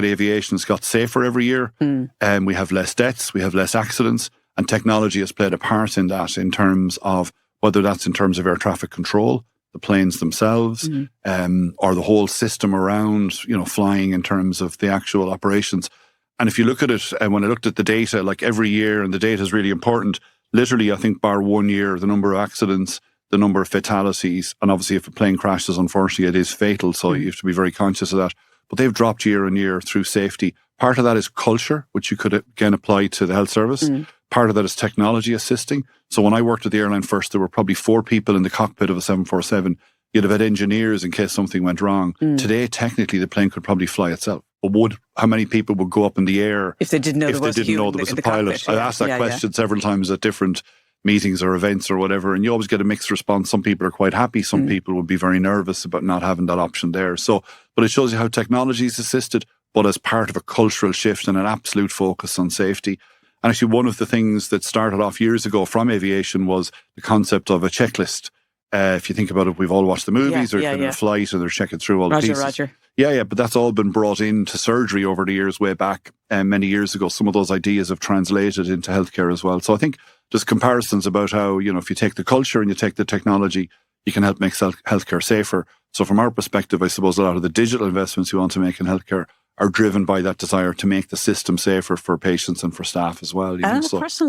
aviation's got safer every year, and we have less deaths, we have less accidents, and technology has played a part in that, in terms of whether that's in terms of air traffic control, the planes themselves, or the whole system around, flying in terms of the actual operations. And if you look at it, and when I looked at the data, like every year, and the data is really important, literally, I think bar 1 year, the number of accidents, the number of fatalities, and obviously if a plane crashes, unfortunately, it is fatal, so you have to be very conscious of that. But they've dropped year on year through safety. Part of that is culture, which you could again apply to the health service. Part of that is technology assisting. So when I worked at the airline first, there were probably 4 people in the cockpit of a 747. You'd have had engineers in case something went wrong. Today, technically, the plane could probably fly itself. But how many people would go up in the air if they didn't know there was a pilot? I asked that question several times at different meetings or events or whatever, and you always get a mixed response. Some people are quite happy. Some people would be very nervous about not having that option there. So, but it shows you how technology is assisted, but as part of a cultural shift and an absolute focus on safety. And actually, one of the things that started off years ago from aviation was the concept of a checklist. If you think about it, we've all watched the movies, or in a flight, and they're checking through all the pieces. Roger. Yeah, but that's all been brought into surgery over the years, way back many years ago. Some of those ideas have translated into healthcare as well. So I think there's comparisons about how, if you take the culture and you take the technology, you can help make healthcare safer. So from our perspective, I suppose a lot of the digital investments we want to make in healthcare are driven by that desire to make the system safer for patients and for staff as well. And on a personal